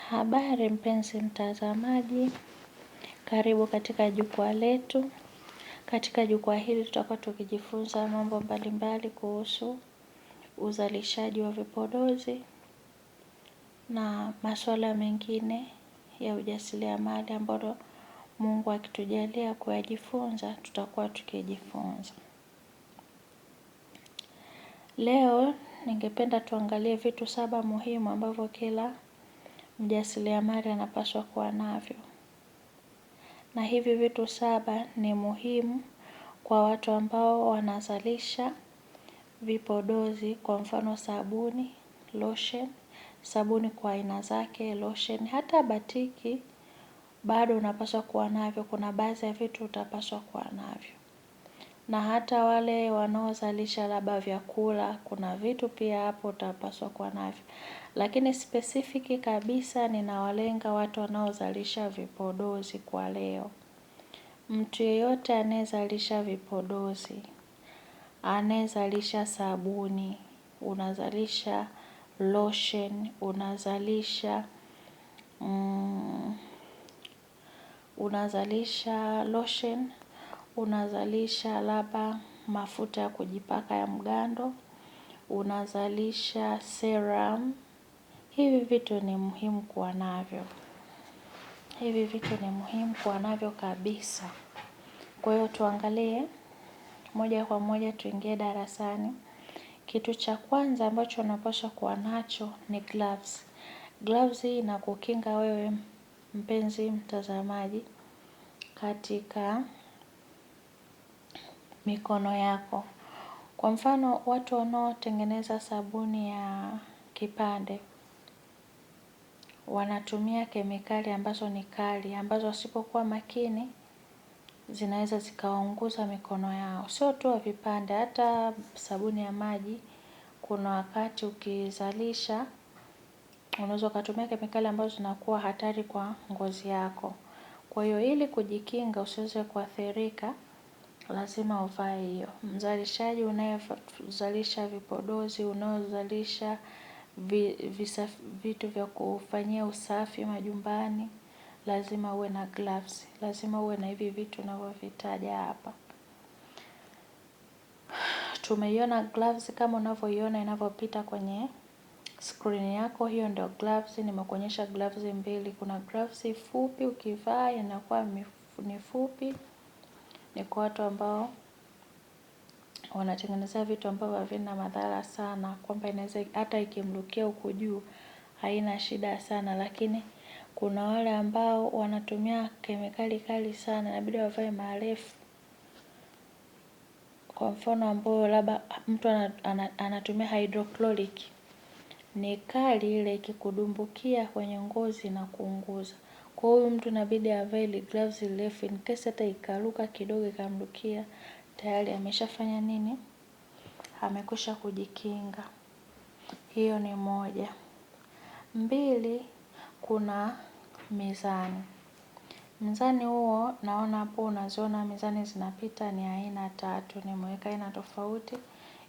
Habari mpenzi mtazamaji, karibu katika jukwaa letu. Katika jukwaa hili tutakuwa tukijifunza mambo mbalimbali kuhusu uzalishaji wa vipodozi na masuala mengine ya ujasiriamali ambayo Mungu akitujalia kuyajifunza, tutakuwa tukijifunza. Leo ningependa tuangalie vitu 7 muhimu ambavyo kila mjasiriamali anapaswa kuwa navyo. Na hivi vitu 7 ni muhimu kwa watu ambao wanazalisha vipodozi, kwa mfano sabuni, lotion, sabuni kwa aina zake, lotion, hata batiki bado unapaswa kuwa navyo. Kuna baadhi ya vitu utapaswa kuwa navyo. Na hata wale wanaozalisha labda vyakula, kuna vitu pia hapo utapaswa kuwa navyo. Lakini specific kabisa ninawalenga watu wanaozalisha vipodozi kwa leo. Mtu yeyote anayezalisha vipodozi, anayezalisha sabuni, unazalisha lotion, unazalisha labda mafuta ya kujipaka ya mgando, unazalisha serum. Hivi vitu ni muhimu kuwa navyo. Hivi vitu ni muhimu kuwa navyo kabisa. Kwa hiyo tuangalie moja kwa moja, tuingie darasani. Kitu cha kwanza ambacho unapaswa kuwa nacho ni gloves. Gloves inakukinga wewe mpenzi mtazamaji katika mikono yako. Kwa mfano watu wanaotengeneza sabuni ya kipande wanatumia kemikali ambazo ni kali, ambazo wasipokuwa makini zinaweza zikaunguza mikono yao. Sio tu vipande, hata sabuni ya maji kuna wakati ukizalisha unaweza ukatumia kemikali ambazo zinakuwa hatari kwa ngozi yako. Kwa hiyo ili kujikinga usiweze kuathirika, lazima uvae hiyo. Mzalishaji unayezalisha vipodozi, unaozalisha vitu vya kufanyia usafi majumbani, lazima uwe na gloves. Lazima uwe na hivi vitu ninavyovitaja hapa. Tumeiona gloves kama unavyoiona inavyopita kwenye screen yako, hiyo ndio gloves. Nimekuonyesha gloves mbili. Kuna gloves fupi, ukivaa inakuwa ni fupi. Ni kwa watu ambao wanatengeneza vitu ambavyo havina madhara sana, kwamba inaweza hata ikimrukia huku juu haina shida sana. Lakini kuna wale ambao wanatumia kemikali kali sana, inabidi wavae marefu. Kwa mfano ambao labda mtu anatumia hydrochloric, ni kali ile, ikikudumbukia kwenye ngozi na kuunguza. Kwa hiyo mtu inabidi avae gloves refu, in case hata ikaruka kidogo ikamrukia, tayari ameshafanya nini? Amekwisha kujikinga. Hiyo ni moja. 2, kuna mizani. Mizani huo naona hapo unaziona mizani zinapita ni aina 3. Nimeweka aina tofauti.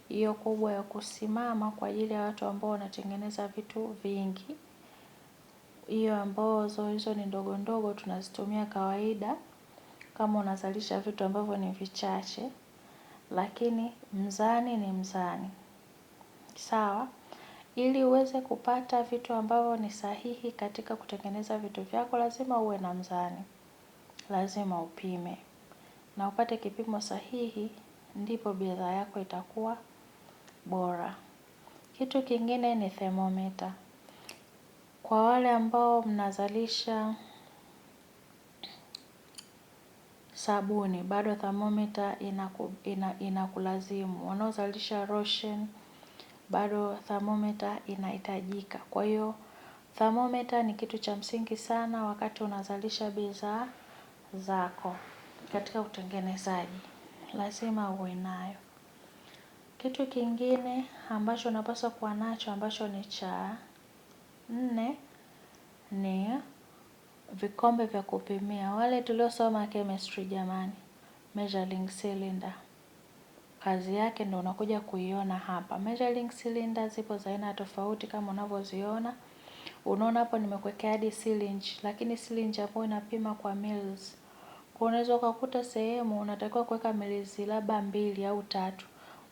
Hiyo kubwa ya kusimama kwa ajili ya watu ambao wanatengeneza vitu vingi. Hiyo ambazo hizo ni ndogo ndogo tunazitumia kawaida kama unazalisha vitu ambavyo ni vichache. Lakini mzani ni mzani. Sawa? Ili uweze kupata vitu ambavyo ni sahihi katika kutengeneza vitu vyako, lazima uwe na mzani. Lazima upime na upate kipimo sahihi, ndipo bidhaa yako itakuwa bora. Kitu kingine ni thermometer. Kwa wale ambao mnazalisha sabuni, bado thermometer inakulazimu. Wanaozalisha lotion, bado thermometer inahitajika. Kwa hiyo thermometer ni kitu cha msingi sana wakati unazalisha bidhaa zako katika utengenezaji. Lazima uwe nayo. Kitu kingine ambacho unapaswa kuwa nacho ambacho ni cha 4 ni vikombe vya kupimia. Wale tuliosoma chemistry jamani, measuring cylinder. Kazi yake ndio unakuja kuiona hapa. Measuring cylinder zipo za aina tofauti kama unavyoziona. Unaona hapo nimekuwekea hadi syringe, lakini syringe hapo inapima kwa mils. Kwa unaweza ukakuta sehemu unatakiwa kuweka mils labda 2 au 3.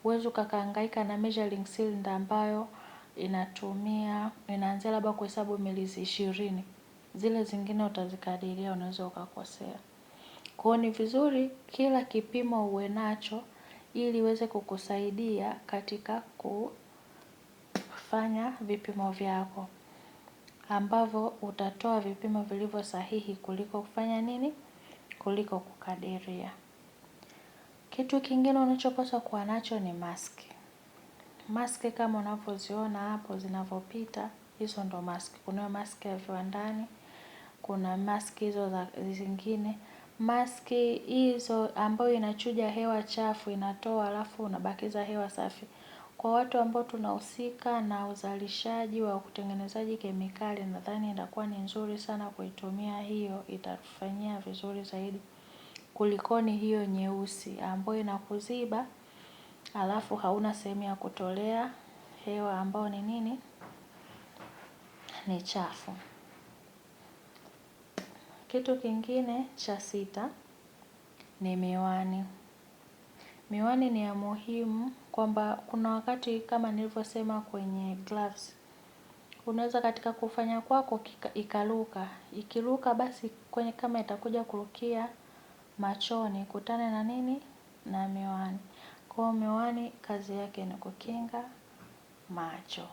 Uweze ukakaangaika na measuring cylinder ambayo inaanzia labda kuhesabu mils 20. Zile zingine utazikadiria, unaweza ukakosea. Kwa ni vizuri kila kipimo uwe nacho ili iweze kukusaidia katika kufanya vipimo vyako, ambavyo utatoa vipimo vilivyo sahihi kuliko kufanya nini? Kuliko kukadiria. Kitu kingine unachopaswa kuwa nacho ni maski. Maski kama unavyoziona hapo zinavyopita, hizo ndo maski. Kuna maski ya viwandani, kuna maski hizo za zingine. Maski hizo ambayo inachuja hewa chafu inatoa, alafu unabakiza hewa safi. Kwa watu ambao tunahusika na uzalishaji wa kutengenezaji kemikali, nadhani itakuwa ni nzuri sana kuitumia hiyo, itatufanyia vizuri zaidi kulikoni hiyo nyeusi ambayo inakuziba, alafu hauna sehemu ya kutolea hewa ambayo ni nini? Ni chafu. Kitu kingine cha 6 ni miwani. Miwani ni ya muhimu, kwamba kuna wakati kama nilivyosema kwenye gloves, unaweza katika kufanya kwako ikaruka. Ikiruka basi kwenye kama itakuja kurukia machoni, kutane na nini? Na miwani. Kwa miwani kazi yake ni kukinga macho.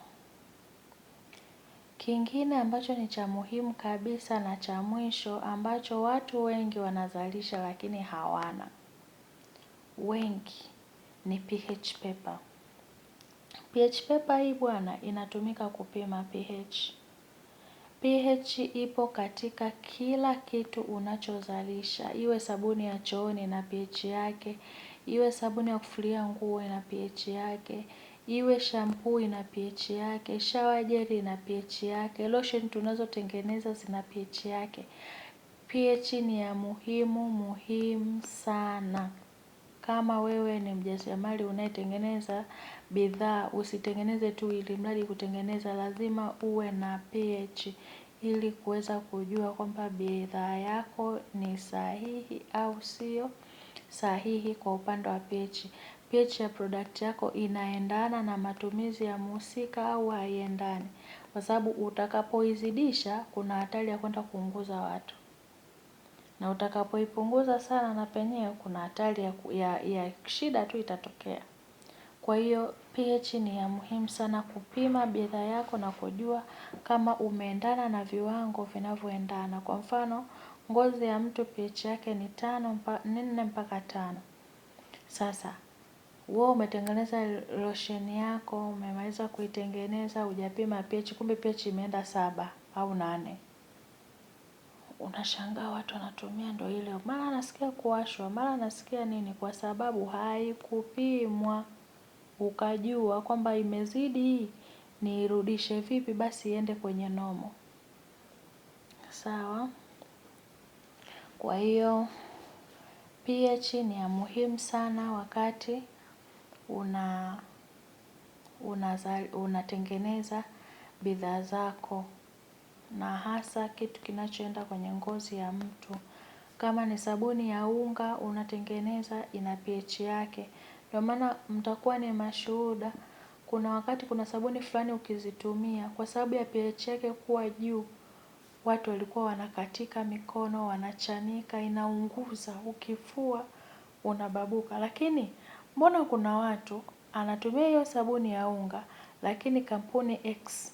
Kingine ambacho ni cha muhimu kabisa na cha mwisho, ambacho watu wengi wanazalisha lakini hawana, wengi, ni pH paper. pH paper hii bwana inatumika kupima pH. pH ipo katika kila kitu unachozalisha. Iwe sabuni ya chooni na pH yake, iwe sabuni ya kufulia nguo na pH yake, iwe shampoo na pH yake, shower gel na pH yake, lotion tunazotengeneza zina pH yake. pH ni ya muhimu sana. Kama wewe ni mjasiriamali unayetengeneza bidhaa, usitengeneze tu ili mradi kutengeneza, lazima uwe na pH ili kuweza kujua kwamba bidhaa yako ni sahihi au sio sahihi kwa upande wa pH. pH ya product yako inaendana na matumizi ya mhusika au haiendani, kwa sababu utakapoizidisha kuna hatari ya kwenda kuunguza watu, na utakapoipunguza sana na penyewe kuna hatari ya shida tu itatokea. Kwa hiyo pH ni ya muhimu sana kupima bidhaa yako na kujua kama umeendana na viwango vinavyoendana. Kwa mfano, ngozi ya mtu pH yake ni 4 mpaka 5. Sasa wewe umetengeneza lotion yako, umemaliza kuitengeneza, hujapima pH, kumbe pH imeenda 7 au 8. Unashangaa watu wanatumia ndo ile, mara nasikia kuwashwa, mara nasikia nini, kwa sababu haikupimwa ukajua kwamba imezidi, nirudishe vipi basi iende kwenye nomo. Sawa? Kwa hiyo pH ni ya muhimu sana wakati unatengeneza bidhaa zako, na hasa kitu kinachoenda kwenye ngozi ya mtu. Kama ni sabuni ya unga unatengeneza, ina pH yake. Ndio maana mtakuwa ni mashuhuda, kuna wakati kuna sabuni fulani ukizitumia, kwa sababu ya pH yake kuwa juu, watu walikuwa wanakatika mikono, wanachanika, inaunguza, ukifua unababuka. Lakini mbona kuna watu anatumia hiyo sabuni ya unga, lakini kampuni X,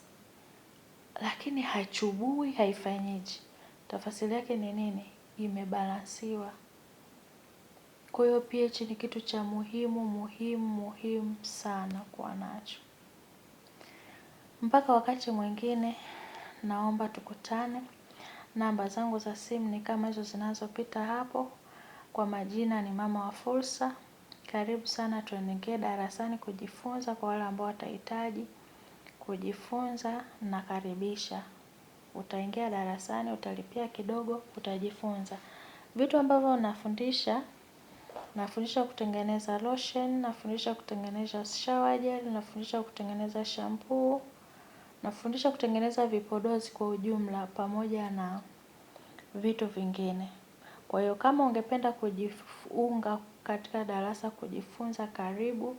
lakini haichubui, haifanyiji. Tafasiri yake ni nini? Imebalansiwa. Kwa hiyo pH ni kitu cha muhimu sana kuwa nacho. Mpaka wakati mwingine, naomba tukutane. Namba zangu za simu ni kama hizo zinazopita hapo. Kwa majina ni Mama wa Fursa. Karibu sana tuingie darasani kujifunza. Kwa wale ambao watahitaji kujifunza, nakaribisha. Utaingia darasani, utalipia kidogo, utajifunza. Vitu ambavyo nafundisha kutengeneza lotion, nafundisha kutengeneza shower gel, nafundisha kutengeneza shampoo, Nafundisha kutengeneza vipodozi kwa ujumla pamoja na vitu vingine. Kwa hiyo kama ungependa kujiunga katika darasa kujifunza, karibu.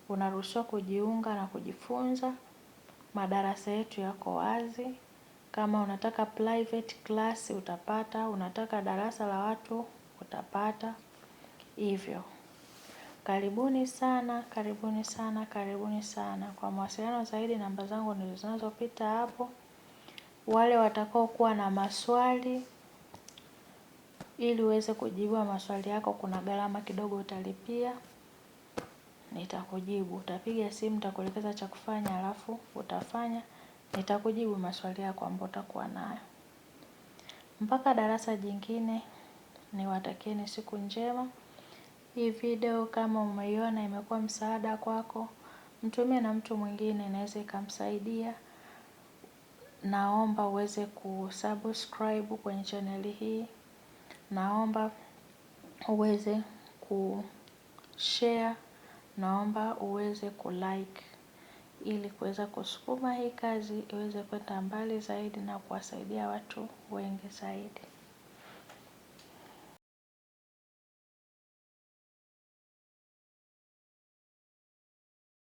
Unaruhusiwa kujiunga na kujifunza. Madarasa yetu yako wazi. Kama unataka private class utapata, unataka darasa la watu utapata. Hivyo. Karibuni sana, karibuni sana, karibuni sana. Kwa mawasiliano zaidi namba zangu ndizo zinazopita hapo. Wale watakao kuwa na maswali, ili uweze kujibiwa maswali yako, kuna gharama kidogo utalipia. Nitakujibu, utapiga simu, nitakuelekeza cha kufanya, alafu utafanya. Nitakujibu maswali yako ambayo utakuwa nayo. Mpaka darasa jingine, niwatakieni siku njema. Hii video kama umeiona imekuwa msaada kwako, mtumie na mtu mwingine inaweza ikamsaidia. Naomba uweze kusubscribe kwenye channel hii. Naomba uweze kushare. Naomba uweze kulike. Ili kuweza kusukuma hii kazi iweze kwenda mbali zaidi na kuwasaidia watu wengi zaidi.